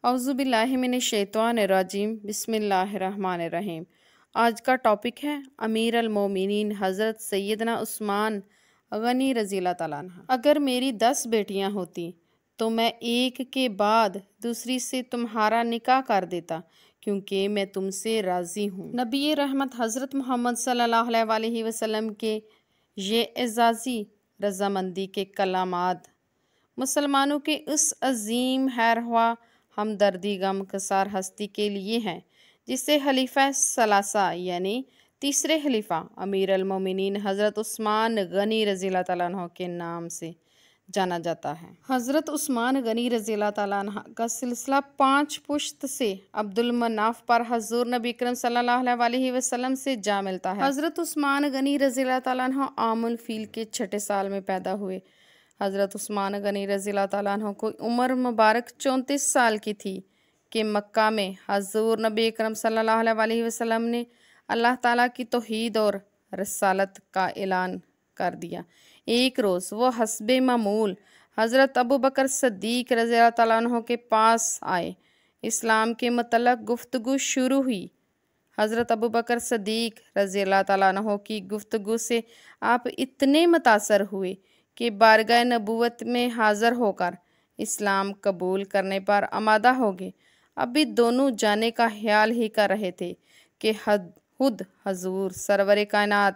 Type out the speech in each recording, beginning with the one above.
औज़ुबिल्लाहिमिनश्शैतानिर्रजीम बिस्मिल्लाहिर्रहमानिर्रहीम। आज का टॉपिक है अमीर अल मोमिनीन हज़रत सैयदना उस्मान गनी रज़ियल्लाहु तआला अन्हु। अगर मेरी 10 बेटियां होती तो मैं एक के बाद दूसरी से तुम्हारा निकाह कर देता, क्योंकि मैं तुमसे राज़ी हूँ। नबी रहमत हज़रत मोहम्मद सल्लल्लाहु अलैहि वसल्लम के ये एज़ाज़ी रज़ामंदी के कलामात मुसलमानों के उस अजीम हैरख्वा हमदर्दी गमकसार हस्ती के लिए हैं जिसे खलीफा सलासा यानी तीसरे खलीफा अमीर अल मोमिनीन हज़रत उस्मान गनी रज़ियल्लाहु तआला अन्हु के नाम से जाना जाता है। हज़रत उस्मान गनी रज़ियल्लाहु तआला अन्हु का सिलसिला 5 पुश्त से अब्दुल मनाफ पर हजूर नबी अकरम सल्लल्लाहु अलैहि वसल्लम से जा मिलता है। हज़रत उस्मान गनी रज़ियल्लाहु तआला अन्हु आमुल फील के 6ठे साल में पैदा हुए। हज़रत उस्मान गनी रज़ियल्लाहु तआला अन्हु को उम्र मुबारक 34 साल की थी कि मक्का में हजूर नबी अकरम सल्लल्लाहु अलैहि वसल्लम ने अल्लाह ताला की तौहीद और रसालत का ऐलान कर दिया। एक रोज़ वो हस्बे मामूल हज़रत अबू बकर सिद्दीक रज़ियल्लाहु तआला अन्हु के पास आए। इस्लाम के मतलब गुफ्तगू शुरू हुई। हज़रत अबू बकर सिद्दीक रज़ियल्लाहु तआला अन्हु की गुफ्तगू से आप इतने मुतासर हुए कि बारगाह नबूवत में हाज़िर होकर इस्लाम कबूल करने पर आमादा हो गए। अभी दोनों जाने का ख्याल ही कर रहे थे कि खुद हजूर सरवर कायनात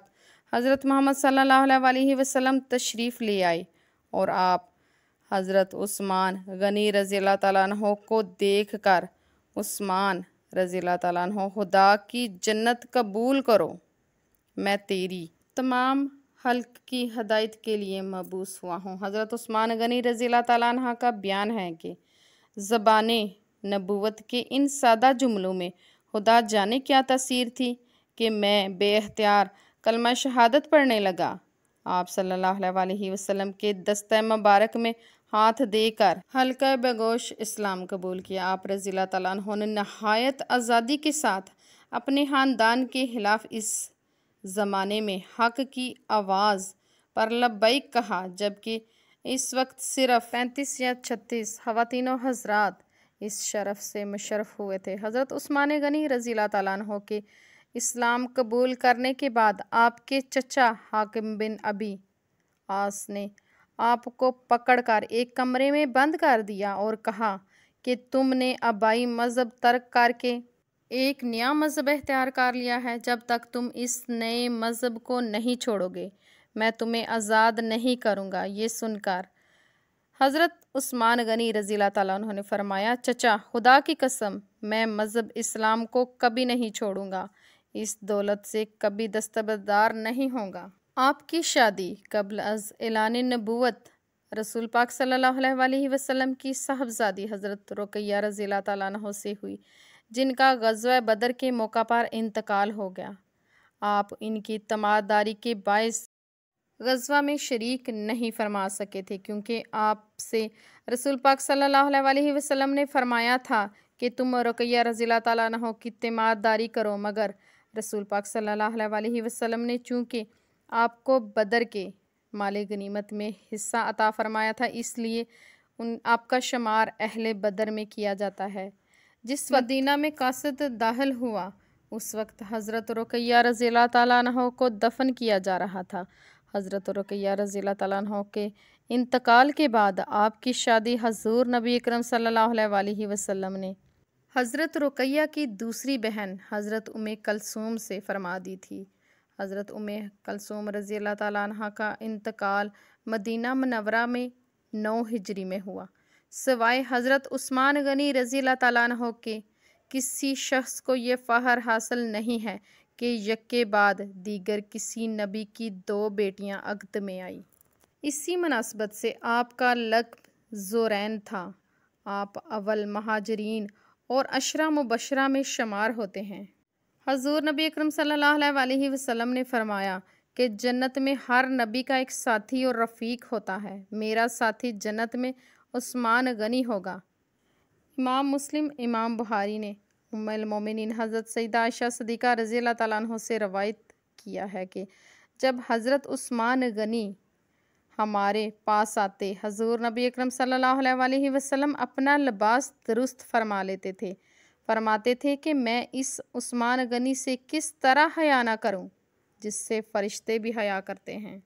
हज़रत मोहम्मद सल्लल्लाहु अलैहि वसल्लम तशरीफ़ ले आए और आप हज़रत उस्मान गनी रज़ियल्लाहु तआला अन्हु को देख कर उस्मान रज़ियल्लाहु तआला अन्हु खुदा की जन्नत कबूल करो, मैं तेरी तमाम हल्क की हदायत के लिए मबूस हुआ हूँ। हज़रत उस्मान गनी रज़ियल्लाहु तआला अन्हु का बयान है कि ज़बाने नबूवत के इन सादा जुमलों में खुदा जाने क्या तासीर थी कि मैं बेअख्तियार कलमा शहादत पढ़ने लगा। आप सल्लल्लाहु अलैहि वसल्लम के दस्ते मुबारक में हाथ देकर हल्का बेगोश इस्लाम कबूल किया। आप रज़ियल्लाहु तआला अन्हु ने नहायत आज़ादी के साथ अपने ख़ानदान के खिलाफ इस ज़माने में हक की आवाज़ पर लब्बैक कहा, जबकि इस वक्त सिर्फ 35 या 36 ख़वातीनो हज़रात इस शरफ़ से मुशर्रफ हुए थे। हज़रत उस्मान गनी रज़ियल्लाहु तआला अन्हु के इस्लाम कबूल करने के बाद आपके चचा हाकिम बिन अबी आस ने आपको पकड़कर एक कमरे में बंद कर दिया और कहा कि तुमने आबाई मज़हब तर्क करके एक नया मज़हब इख्तियार कर लिया है। जब तक तुम इस नए मज़हब को नहीं छोड़ोगे मैं तुम्हें आज़ाद नहीं करूँगा। ये सुनकर हज़रत उस्मान गनी रज़ियल्लाहु तआला अन्हु ने फरमाया, चचा खुदा की कसम मैं मज़हब इस्लाम को कभी नहीं छोड़ूंगा, इस दौलत से कभी दस्तबरदार नहीं होगा। आपकी शादी कबल अज़ ऐलान नबूवत रसूल पाक सल्लल्लाहु अलैहि वसल्लम की साहबजादी हज़रत रुक़ैया रज़ियल्लाहु तआला अन्हा से हुई, जिनका ग़ज़वा बदर के मौका पर इंतकाल हो गया। आप इनकी तमादारी के बायस ग़ज़वा में शरीक नहीं फरमा सके थे, क्योंकि आपसे रसूल पाक सल्लल्लाहु अलैहि वसल्लम ने फरमाया था कि तुम रुक़ैया रज़ियल्लाहु तआला अन्हा की तमादारी करो, मगर रसूल पाक सल्लल्लाहु अलैहि वसल्लम ने चूँकि आपको बदर के माले गनीमत में हिस्सा अता फरमाया था, इसलिए आपका शुमार अहले बदर में किया जाता है। जिस मदीना में कासिद दाखिल हुआ उस वक्त हज़रत रुक़ैया रज़ियल्लाहु तआला अन्हा को दफन किया जा रहा था। हज़रत रुक़ैया रज़ियल्लाहु तआला अन्हा के इंतकाल के बाद आपकी शादी हजूर नबी अकरम सल्लल्लाहु अलैहि वसल्लम ने हज़रत रुक़ैया की दूसरी बहन हज़रत उम्मे कलसूम से फरमा दी थी। हज़रत उम्मे कलसूम रज़ियल्लाहु तआला अन्हा का इंतकाल मदीना मुनव्वरा में 9 हिजरी में हुआ। सिवाय हज़रत उस्मान गनी रज़ियल्लाहु तआला अन्हु के किसी शख्स को ये फ़ख्र हासिल नहीं है कि यक्के बाद दीगर किसी नबी की 2 बेटियां अक़द में आई। इसी मुनासबत से आपका लक़्ब ज़ुरैन था। आप अव्वल महाजरीन और अशरा मुबशरा में शुमार होते हैं। हजूर नबी अकरम सल्लल्लाहु अलैहि वसल्लम ने फरमाया कि जन्नत में हर नबी का एक साथी और रफ़ीक होता है। मेरा साथी जन्नत में उस्मान गनी होगा। इमाम मुस्लिम इमाम बुखारी ने उम्मुल मोमिनीन हज़रत सैयदा आयशा सिद्दीक़ा रज़ियल्लाहु तआला अन्हा से रवायत किया है कि जब हज़रत उस्मान गनी हमारे पास आते हजूर नबी अकरम सल्लल्लाहु अलैहि वसल्लम अपना लिबास दुरुस्त फरमा लेते थे। फरमाते थे कि मैं इस उस्मान गनी से किस तरह हया ना करूं, जिससे फरिश्ते भी हया करते हैं।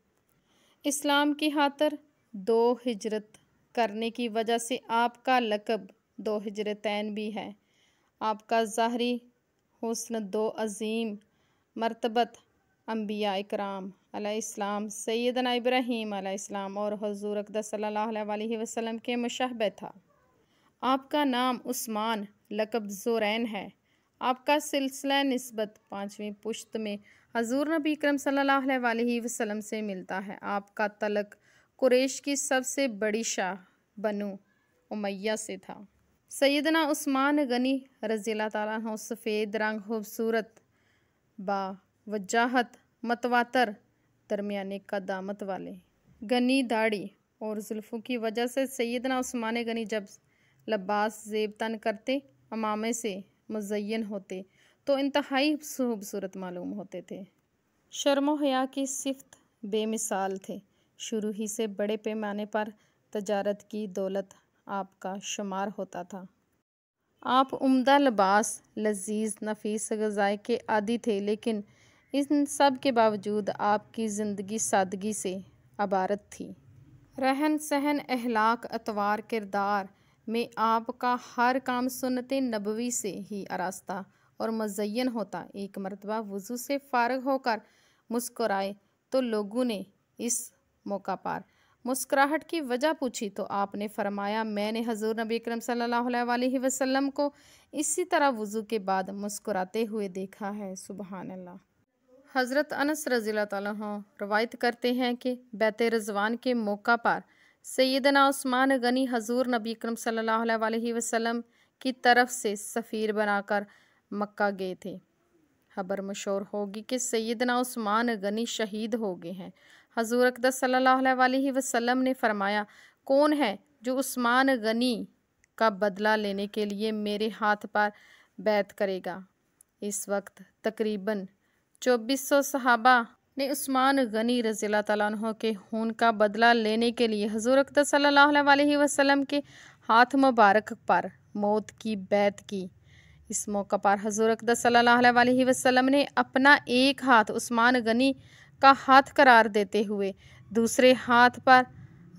इस्लाम की खातिर 2 हिजरत करने की वजह से आपका लक़ब 2 हिजरतैन भी है। आपका ज़ाहरी हुस्न 2 अज़ीम मर्तबत अम्बिया इकराम अलैहिस्सलाम, सैयदना इब्राहीम अलैहिस्सलाम और हुज़ूर अक़दस सल्लल्लाहु अलैहि वसल्लम के मुशब्बह था। आपका नाम उस्मान लक़ब ज़ुरैन है। आपका सिलसिला निस्बत 5वीं पुश्त में हजूर नबी अकरम सल्लल्लाहु अलैहि वसल्लम से मिलता है। आपका तलक कुरैश की सबसे बड़ी शाह बनु उमैया से था। सैयदना उस्मान गनी रज़ियल्लाहु ताला अन्हु सफ़ेद रंग, खूबसूरत बा वजाहत, मतवातर, दरमियाने कदामत वाले, गनी दाढ़ी और जुल्फ़ों की वजह से सैयदना उस्मान गनी जब लबास ज़ेब तन करते, अमामे से मुज़य्यन होते तो इंतहाई खूबसूरत मालूम होते थे। शर्म हया की सिफ़त बेमिसाल थे। शुरू ही से बड़े पैमाने पर तजारत की दौलत आपका शुमार होता था। आप उम्दा लिबास, लजीज नफीस ग़िज़ाए के आदी थे, लेकिन इन सब के बावजूद आपकी ज़िंदगी सादगी से अबारत थी। रहन सहन, अहलाक, अतवार, किरदार में आपका हर काम सुन्नत नबवी से ही आरास्ता और मुज़य्यन होता। एक मरतबा वुज़ू से फ़ारिग होकर मुस्कुराए तो लोगों ने इस मौका पर मुस्कुराहट की वजह पूछी तो आपने फरमाया, मैंने हजूर नबी अकरम सल्लल्लाहु अलैहि वसल्लम को इसी तरह वुज़ू के बाद मुस्कुराते हुए देखा है। सुबहान अल्लाह। हज़रत अनस रज़ियल्लाहु ताला अन्हु रवायत करते हैं कि बैत रिज़वान के मौका पर सैयदना उस्मान गनी हजूर नबी अकरम सल्लल्लाहु अलैहि वसल्लम की तरफ से सफ़ीर बनाकर मक्का गए थे। खबर मशहूर होगी कि सैयदना उस्मान गनी शहीद हो गए हैं। हजूर अक़दस सल्लल्लाहु अलैहि वसल्लम ने फरमाया, कौन है जो उस्मान गनी का बदला लेने के लिए मेरे हाथ पर बैत करेगा। इस वक्त तकरीबन 2400 सहाबा ने उस्मान गनी रज़ियल्लाहु ताला अन्हु के खून का बदला लेने के लिए हजूर अक़दस सल्लल्लाहु अलैहि वसल्लम के हाथ मुबारक पर मौत की बैत की। इस मौका पर हजूर अक़दस सल्लल्लाहु अलैहि वसल्लम ने अपना एक हाथ उस्मान गनी का हाथ करार देते हुए दूसरे हाथ पर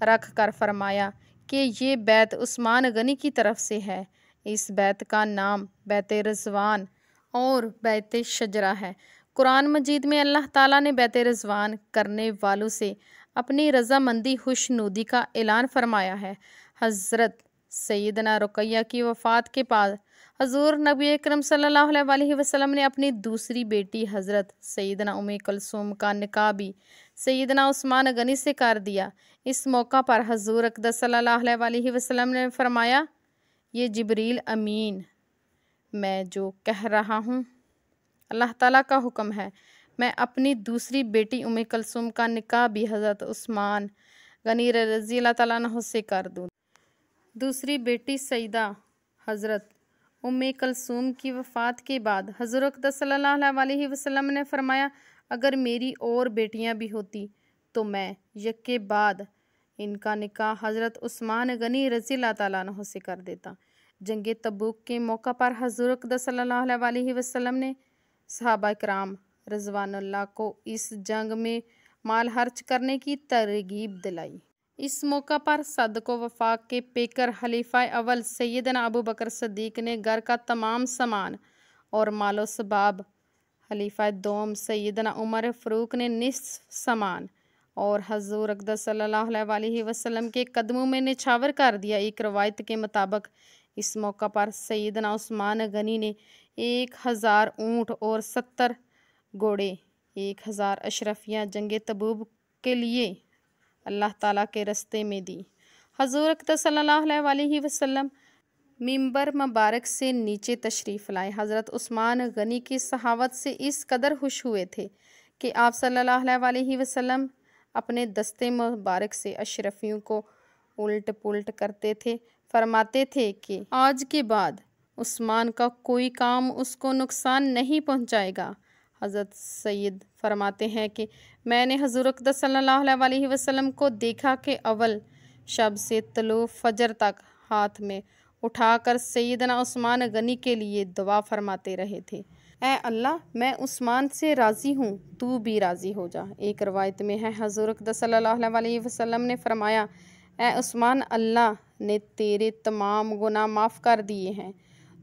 रख कर फरमाया कि ये बैत उस्मान गनी की तरफ से है। इस बैत का नाम बैत रिज़वान और बैत शजरा है। कुरान मजीद में अल्लाह ताला ने बैत रिज़वान करने वालों से अपनी रज़ामंदी खुशनुदी का ऐलान फरमाया है। हज़रत सैयदना रुक़ैया की वफ़ात के बाद हजूर नबी अकरम सल्लल्लाहु अलैहि वसल्लम ने अपनी दूसरी बेटी हज़रत सैयदना उम्मे कुलसूम का निकाह भी सैयदना उस्मान गनी से कर दिया। इस मौका पर हजूर अक़दस सल्लल्लाहु अलैहि वसल्लम ने फरमाया, ये जिब्रील अमीन मैं जो कह रहा हूँ अल्लाह ताला का हुक्म है। मैं अपनी दूसरी बेटी उम्मे कुलसूम का निकाह भी हज़रत उस्मान गनी रज़ियल्लाहु ताला अन्हु से कर दूँ। दूसरी बेटी सईदा हज़रत उम्मे कुलसूम की वफ़ात के बाद हज़ूर अक़दस सल्लल्लाहु अलैहि वसल्लम ने फरमाया, अगर मेरी और बेटियां भी होती तो मैं यके बाद इनका निकाह हज़रत उस्मान गनी रज़ियल्लाहु ताला अन्हु से कर देता। जंग तबूक के मौका पर हज़ूर अक़दस सल्लल्लाहु अलैहि वसल्लम ने सहाबा किराम रज़वानुल्लाह को इस जंग में माल खर्च करने की तरगीब दिलाई। इस मौका पर सदको वफाक के पेकर खलीफा अव्वल सैयदना अबू बकर सद्दीक ने घर का तमाम सामान और मालो सबाब, खलीफा दोम सैयदना उमर फ़ारूक ने निस्फ़ सामान और हजूर अक़दस सल्लल्लाहु अलैहि वसल्लम के कदमों में निछावर कर दिया। एक रवायत के मुताबिक इस मौका पर सैयदना उस्मान गनी ने 1000 ऊँट और 70 घोड़े, 1000 अशरफियाँ जंग तबूक के लिए अल्लाह ताला के रस्ते में दी। हजूर अक़दस सल्लल्लाहु अलैहि वसल्लम मिंबर मुबारक से नीचे तशरीफ़ लाए। हज़रत उस्मान गनी की सहावत से इस कदर खुश हुए थे कि आप सल्लल्लाहु अलैहि वसल्लम अपने दस्ते मुबारक से अशरफियों को उल्ट पुल्ट करते थे। फरमाते थे कि आज के बाद उस्मान का कोई काम उसको नुकसान नहीं पहुंचाएगा। हज़रत सैयद फरमाते हैं कि मैंने हुज़ूर अक़दस सल्लल्लाहु अलैहि वसल्लम को देखा कि अव्वल शब से तलू फजर तक हाथ में उठाकर सैयदना उस्मान गनी के लिए दुआ फरमाते रहे थे। ऐ अल्लाह, मैं उस्मान से राज़ी हूँ, तू भी राज़ी हो जा। एक रवायत में है हुज़ूर अक़दस सल्लल्लाहु अलैहि वसल्लम ने फरमाया, ऐ उस्मान, अल्लाह ने तेरे तमाम गुनाह माफ़ कर दिए हैं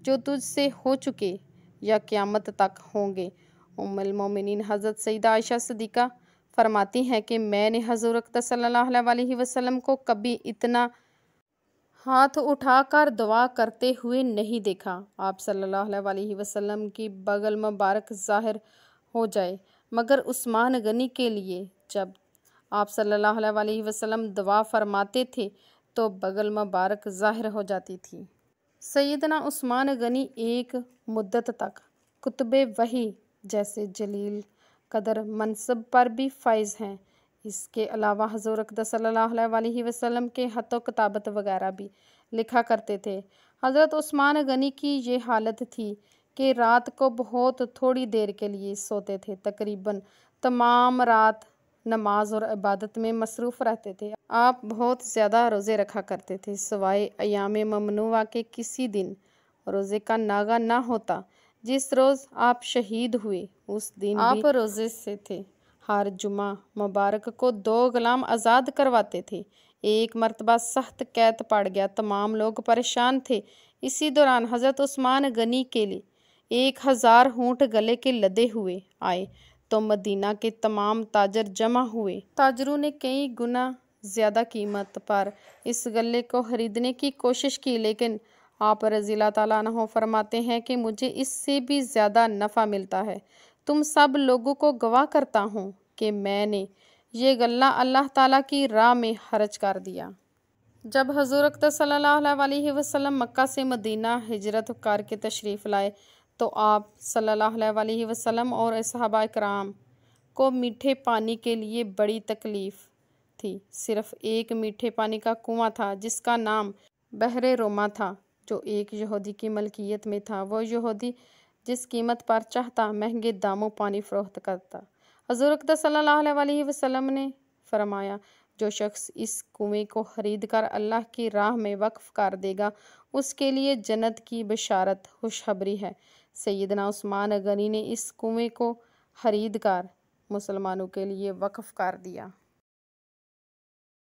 जो तुझसे हो चुके या क़यामत तक होंगे। उम्मुल मोमिनीन हज़रत सैयदा आयशा सिद्दीक़ा फरमाती हैं कि मैंने हुज़ूर अक़दस सल्लल्लाहु अलैहि वसल्लम को कभी इतना हाथ उठाकर दुआ करते हुए नहीं देखा। आप सल्लल्लाहु अलैहि वसल्लम की बगल मुबारक ज़ाहिर हो जाए, मगर उस्मान गनी के लिए जब आप सल्लल्लाहु अलैहि वसल्लम दुआ फरमाते थे तो बगल मुबारक ज़ाहिर हो जाती थी। सैयदना उस्मान गनी एक मुद्दत तक कुतुबे वही जैसे जलील कदर मनसब पर भी फाइज हैं। इसके अलावा हुज़ूर अक़दस सल्लल्लाहु अलैहि वसल्लम के ख़त किताबत वगैरह भी लिखा करते थे। हज़रत उस्मान गनी की ये हालत थी कि रात को बहुत थोड़ी देर के लिए सोते थे, तकरीबन तमाम रात नमाज और इबादत में मसरूफ़ रहते थे। आप बहुत ज़्यादा रोज़े रखा करते थे, सिवाय अयाम ममनुआ के किसी दिन रोज़े का नागा ना होता। जिस रोज़ आप शहीद हुए उस दिन आप रोज़े से थे। हर जुमा मुबारक को 2 गुलाम आज़ाद करवाते थे। एक मरतबा सख्त कैद पड़ गया, तमाम लोग परेशान थे। इसी दौरान हज़रत उस्मान गनी के लिए 1000 ऊँट गले के लदे हुए आए तो मदीना के तमाम ताजर जमा हुए। ताजरों ने कई गुना ज़्यादा कीमत पर इस गले को खरीदने की कोशिश की, लेकिन आप रज़ियल्लाहु ताला अन्हु फरमाते हैं कि मुझे इससे भी ज़्यादा नफ़ा मिलता है। तुम सब लोगों को गवाह करता हूँ कि मैंने ये गल्ला अल्लाह ताला की राह में खर्च कर दिया। जब हुज़ूर अक़दस सल्लल्लाहु अलैहि वसल्लम मक्का से मदीना हिजरत करके तशरीफ़ लाए तो आप सल्लल्लाहु अलैहि वसल्लम और सहाबा इकराम को मीठे पानी के लिए बड़ी तकलीफ़ थी। सिर्फ़ एक मीठे पानी का कुआँ था जिसका नाम बहरे रोमा था, जो एक यहूदी की मलकियत में था। वो यहूदी जिस कीमत पर चाहता महंगे दामों पानी फ़रोख्त करता। हुज़ूर अक़दस सल्लल्लाहु अलैहि वसल्लम ने फरमाया, जो शख्स इस कुएं को खरीद कर अल्लाह की राह में वक्फ़ कर देगा उसके लिए जन्नत की बशारत खुशखबरी है। सैयदना उस्मान गनी ने इस कुएं को खरीद कर मुसलमानों के लिए वक्फ़ कर दिया।